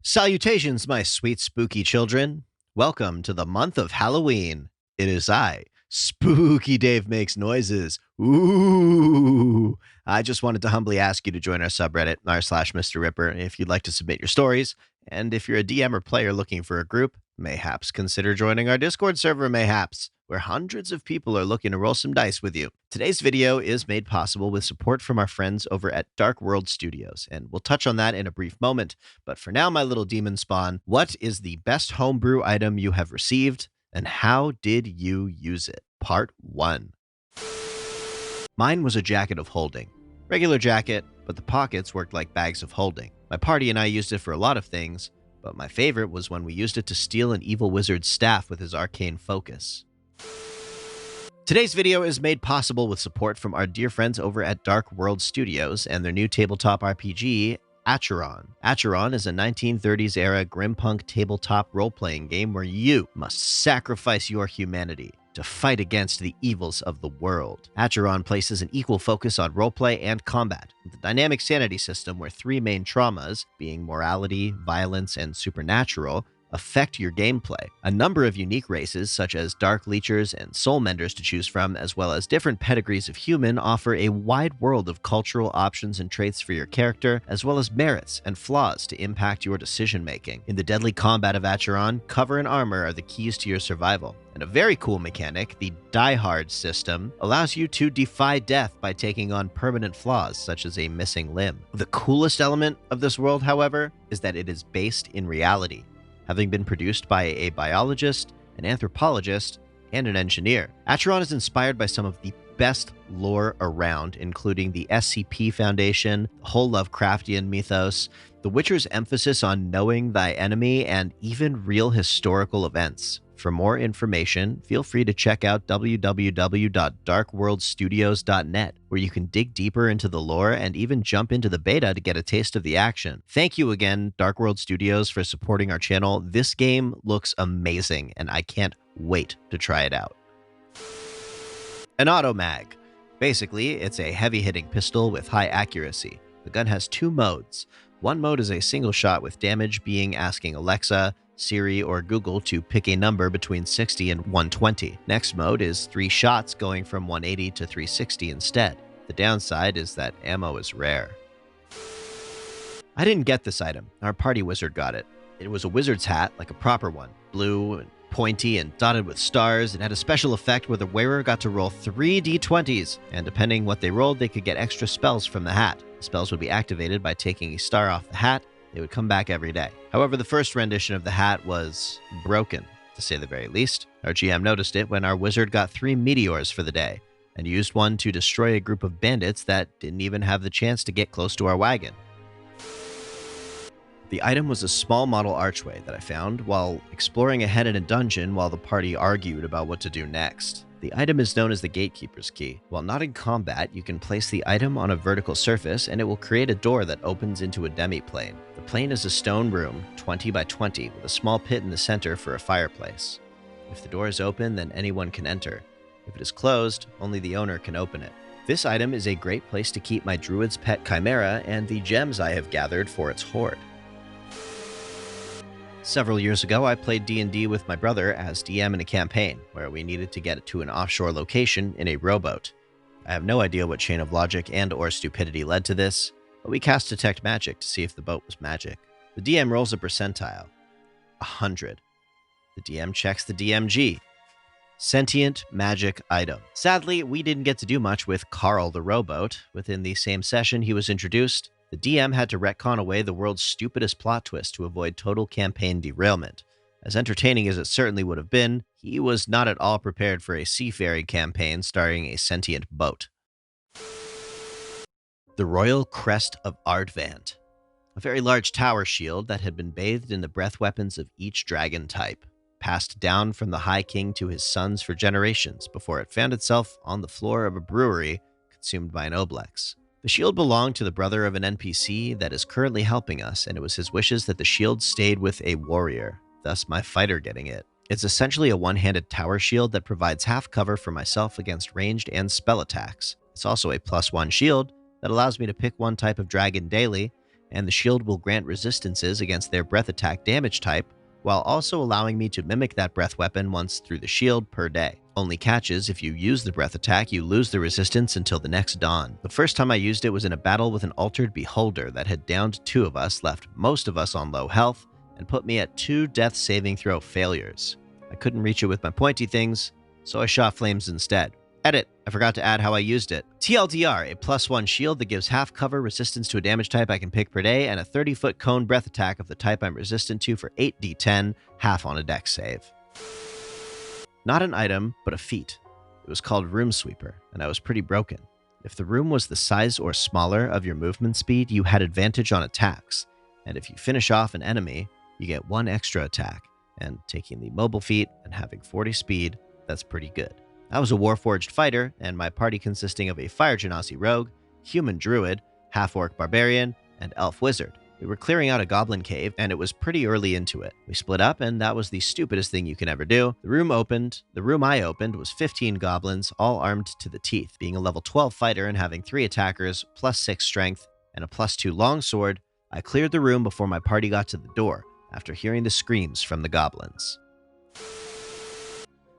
Salutations, my sweet spooky children. Welcome to the month of Halloween. It is I, Spooky Dave Makes Noises. Ooh. I just wanted to humbly ask you to join our subreddit, r/MrRipper, if you'd like to submit your stories. And if you're a DM or player looking for a group, mayhaps consider joining our Discord server, mayhaps, where hundreds of people are looking to roll some dice with you. Today's video is made possible with support from our friends over at Dark World Studios, and we'll touch on that in a brief moment. But for now, my little demon spawn, what is the best homebrew item you have received, and how did you use it? Part 1. Mine was a jacket of holding. Regular jacket, but the pockets worked like bags of holding. My party and I used it for a lot of things, but my favorite was when we used it to steal an evil wizard's staff with his arcane focus. Today's video is made possible with support from our dear friends over at Dark World Studios and their new tabletop RPG, Acheron. Acheron is a 1930s-era Grimpunk tabletop role-playing game where you must sacrifice your humanity to fight against the evils of the world. Acheron places an equal focus on roleplay and combat, with a dynamic sanity system where three main traumas, being morality, violence, and supernatural, affect your gameplay. A number of unique races, such as Dark Leechers and Soul Menders to choose from, as well as different pedigrees of human, offer a wide world of cultural options and traits for your character, as well as merits and flaws to impact your decision-making. In the deadly combat of Acheron, cover and armor are the keys to your survival. And a very cool mechanic, the Die Hard system, allows you to defy death by taking on permanent flaws, such as a missing limb. The coolest element of this world, however, is that it is based in reality, having been produced by a biologist, an anthropologist, and an engineer. Acheron is inspired by some of the best lore around, including the SCP Foundation, the whole Lovecraftian mythos, The Witcher's emphasis on knowing thy enemy, and even real historical events. For more information, feel free to check out www.darkworldstudios.net, where you can dig deeper into the lore and even jump into the beta to get a taste of the action. Thank you again, Dark World Studios, for supporting our channel. This game looks amazing, and I can't wait to try it out. An automag. Basically, it's a heavy-hitting pistol with high accuracy. The gun has two modes. One mode is a single shot with damage being asking Alexa, Siri, or Google to pick a number between 60 and 120. Next mode is 3 shots going from 180 to 360 instead. The downside is that ammo is rare. I didn't get this item. Our party wizard got it. It was a wizard's hat, like a proper one, blue and pointy and dotted with stars. It had a special effect where the wearer got to roll 3 d20s, and depending what they rolled, they could get extra spells from the hat. The spells would be activated by taking a star off the hat. They would come back every day. However, the first rendition of the hat was broken, to say the very least. Our GM noticed it when our wizard got 3 meteors for the day, and used one to destroy a group of bandits that didn't even have the chance to get close to our wagon. The item was a small model archway that I found while exploring ahead in a dungeon while the party argued about what to do next. The item is known as the Gatekeepers Key. While not in combat, you can place the item on a vertical surface and it will create a door that opens into a demi-plane. The plane is a stone room, 20 by 20, with a small pit in the center for a fireplace. If the door is open, then anyone can enter. If it is closed, only the owner can open it. This item is a great place to keep my druid's pet chimera and the gems I have gathered for its hoard. Several years ago, I played D&D with my brother as DM in a campaign, where we needed to get to an offshore location in a rowboat. I have no idea what chain of logic and or stupidity led to this, but we cast Detect Magic to see if the boat was magic. The DM rolls a percentile. 100. The DM checks the DMG. Sentient magic item. Sadly, we didn't get to do much with Carl the rowboat. Within the same session he was introduced, the DM had to retcon away the world's stupidest plot twist to avoid total campaign derailment. As entertaining as it certainly would have been, he was not at all prepared for a seafaring campaign starring a sentient boat. The Royal Crest of Ardvand. A very large tower shield that had been bathed in the breath weapons of each dragon type, passed down from the High King to his sons for generations before it found itself on the floor of a brewery consumed by an oblex. The shield belonged to the brother of an NPC that is currently helping us, and it was his wishes that the shield stayed with a warrior, thus my fighter getting it. It's essentially a one-handed tower shield that provides half cover for myself against ranged and spell attacks. It's also a +1 shield that allows me to pick one type of dragon daily, and the shield will grant resistances against their breath attack damage type, while also allowing me to mimic that breath weapon once through the shield per day. Only catch is, if you use the breath attack, you lose the resistance until the next dawn. The first time I used it was in a battle with an altered beholder that had downed 2 of us, left most of us on low health, and put me at 2 death saving throw failures. I couldn't reach it with my pointy things, so I shot flames instead. Edit, I forgot to add how I used it. TLDR, a +1 shield that gives half cover resistance to a damage type I can pick per day, and a 30-foot cone breath attack of the type I'm resistant to for 8d10, half on a dex save. Not an item, but a feat. It was called Room Sweeper, and I was pretty broken. If the room was the size or smaller of your movement speed, you had advantage on attacks, and if you finish off an enemy, you get 1 extra attack, and taking the mobile feat and having 40 speed, that's pretty good. I was a Warforged fighter, and my party consisting of a Fire Genasi rogue, human druid, half-orc barbarian, and elf wizard. We were clearing out a goblin cave, and it was pretty early into it. We split up, and that was the stupidest thing you can ever do. The room I opened was 15 goblins, all armed to the teeth. Being a level 12 fighter and having 3 attackers, +6 strength, and a +2 longsword, I cleared the room before my party got to the door, after hearing the screams from the goblins.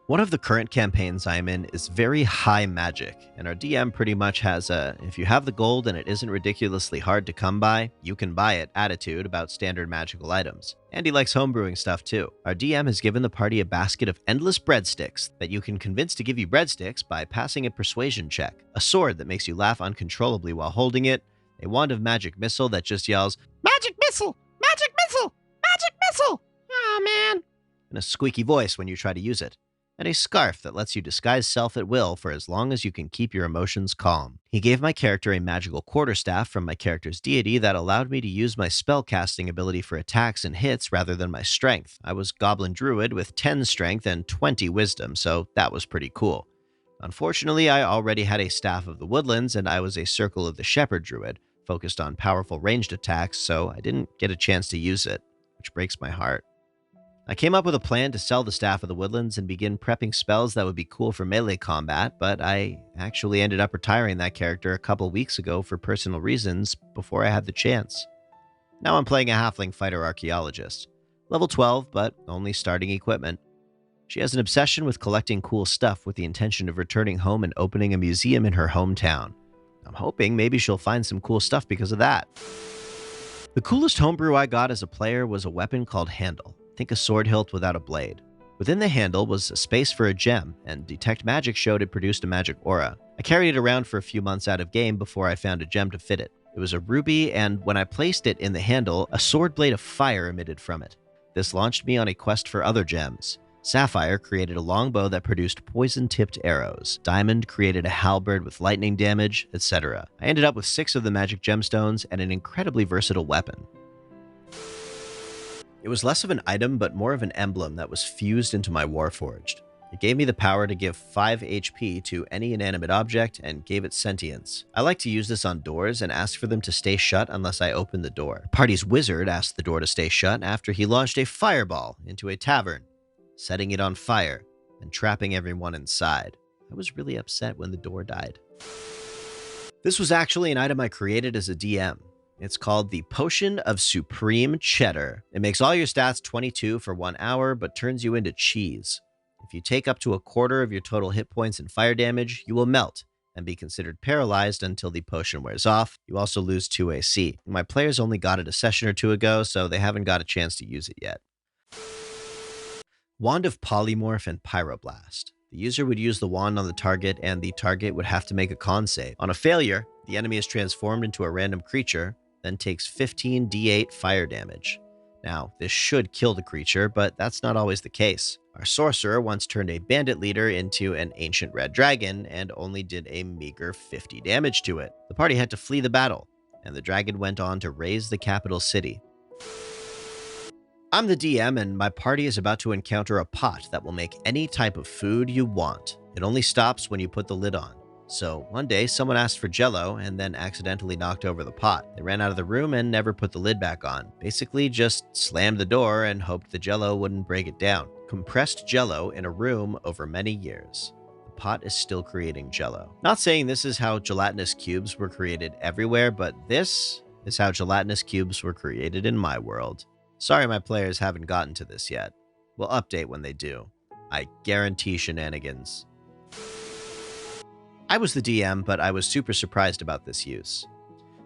One of the current campaigns I'm in is very high magic, and our DM pretty much has a, if you have the gold and it isn't ridiculously hard to come by, you can buy it attitude about standard magical items. And he likes homebrewing stuff too. Our DM has given the party a basket of endless breadsticks that you can convince to give you breadsticks by passing a persuasion check, a sword that makes you laugh uncontrollably while holding it, a wand of magic missile that just yells, "Magic missile! Magic missile! Magic missile! Oh man!" in a squeaky voice when you try to use it, and a scarf that lets you disguise self at will for as long as you can keep your emotions calm. He gave my character a magical quarterstaff from my character's deity that allowed me to use my spellcasting ability for attacks and hits rather than my strength. I was Goblin Druid with 10 strength and 20 wisdom, so that was pretty cool. Unfortunately, I already had a Staff of the Woodlands, and I was a Circle of the Shepherd Druid, focused on powerful ranged attacks, so I didn't get a chance to use it, which breaks my heart. I came up with a plan to sell the Staff of the Woodlands and begin prepping spells that would be cool for melee combat, but I actually ended up retiring that character a couple weeks ago for personal reasons before I had the chance. Now I'm playing a halfling fighter archaeologist. Level 12, but only starting equipment. She has an obsession with collecting cool stuff with the intention of returning home and opening a museum in her hometown. I'm hoping maybe she'll find some cool stuff because of that. The coolest homebrew I got as a player was a weapon called Handle. Think a sword hilt without a blade. Within the handle was a space for a gem, and Detect Magic showed it produced a magic aura. I carried it around for a few months out of game before I found a gem to fit it. It was a ruby, and when I placed it in the handle, a sword blade of fire emitted from it. This launched me on a quest for other gems. Sapphire created a longbow that produced poison-tipped arrows. Diamond created a halberd with lightning damage, etc. I ended up with 6 of the magic gemstones and an incredibly versatile weapon. It was less of an item, but more of an emblem that was fused into my Warforged. It gave me the power to give 5 HP to any inanimate object and gave it sentience. I like to use this on doors and ask for them to stay shut unless I open the door. The party's wizard asked the door to stay shut after he launched a fireball into a tavern, setting it on fire and trapping everyone inside. I was really upset when the door died. This was actually an item I created as a DM. It's called the Potion of Supreme Cheddar. It makes all your stats 22 for 1 hour, but turns you into cheese. If you take up to a quarter of your total hit points and fire damage, you will melt and be considered paralyzed until the potion wears off. You also lose 2 AC. My players only got it a session or 2 ago, so they haven't got a chance to use it yet. Wand of Polymorph and Pyroblast. The user would use the wand on the target, and the target would have to make a con save. On a failure, the enemy is transformed into a random creature, then takes 15 d8 fire damage. Now, this should kill the creature, but that's not always the case. Our sorcerer once turned a bandit leader into an ancient red dragon and only did a meager 50 damage to it. The party had to flee the battle, and the dragon went on to raise the capital city. I'm the DM, and my party is about to encounter a pot that will make any type of food you want. It only stops when you put the lid on. So one day, someone asked for Jello and then accidentally knocked over the pot. They ran out of the room and never put the lid back on. Basically just slammed the door and hoped the Jello wouldn't break it down. Compressed Jello in a room over many years. The pot is still creating Jello. Not saying this is how gelatinous cubes were created everywhere, but this is how gelatinous cubes were created in my world. Sorry my players haven't gotten to this yet. We'll update when they do. I guarantee shenanigans. I was the DM, but I was super surprised about this use.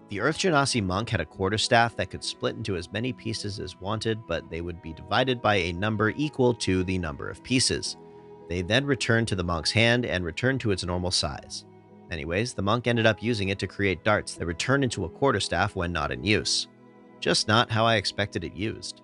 The Earth Genasi monk had a quarterstaff that could split into as many pieces as wanted, but they would be divided by a number equal to the number of pieces. They then returned to the monk's hand and returned to its normal size. Anyways, the monk ended up using it to create darts that return into a quarterstaff when not in use. Just not how I expected it used.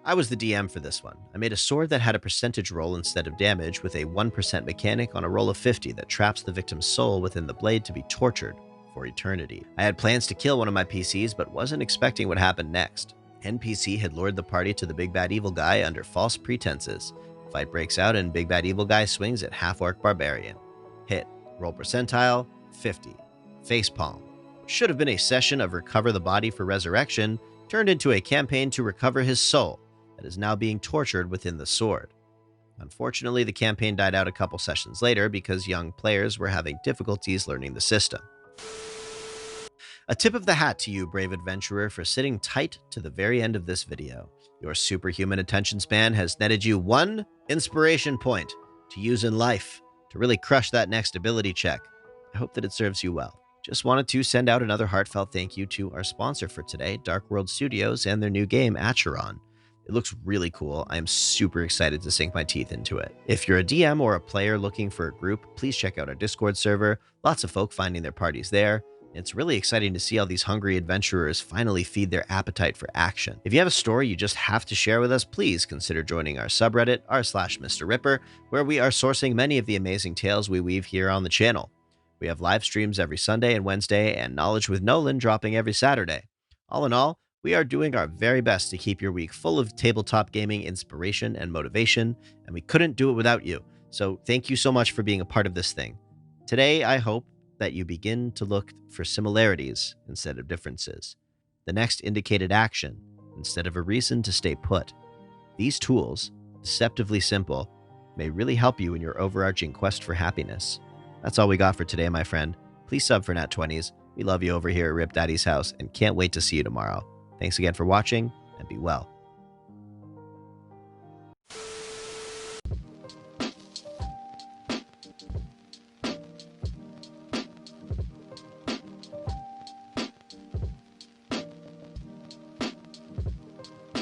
I was the DM for this one. I made a sword that had a percentage roll instead of damage with a 1% mechanic on a roll of 50 that traps the victim's soul within the blade to be tortured for eternity. I had plans to kill one of my PCs, but wasn't expecting what happened next. NPC had lured the party to the Big Bad Evil Guy under false pretenses. Fight breaks out and Big Bad Evil Guy swings at Half-Orc Barbarian. Hit. Roll percentile, 50. Facepalm. What should have been a session of recover the body for resurrection turned into a campaign to recover his soul that is now being tortured within the sword. Unfortunately, the campaign died out a couple sessions later because young players were having difficulties learning the system. A tip of the hat to you, brave adventurer, for sitting tight to the very end of this video. Your superhuman attention span has netted you 1 inspiration point to use in life to really crush that next ability check. I hope that it serves you well. Just wanted to send out another heartfelt thank you to our sponsor for today, Dark World Studios, and their new game, Acheron. It looks really cool. I am super excited to sink my teeth into it. If you're a DM or a player looking for a group, please check out our Discord server. Lots of folk finding their parties there. It's really exciting to see all these hungry adventurers finally feed their appetite for action. If you have a story you just have to share with us, please consider joining our subreddit, r/MrRipper, where we are sourcing many of the amazing tales we weave here on the channel. We have live streams every Sunday and Wednesday, and Knowledge with Nolan dropping every Saturday. All in all, we are doing our very best to keep your week full of tabletop gaming inspiration and motivation, and we couldn't do it without you. So thank you so much for being a part of this thing. Today, I hope that you begin to look for similarities instead of differences, the next indicated action instead of a reason to stay put. These tools, deceptively simple, may really help you in your overarching quest for happiness. That's all we got for today, my friend. Please sub for Nat 20s. We love you over here at Rip Daddy's house and can't wait to see you tomorrow. Thanks again for watching, and be well.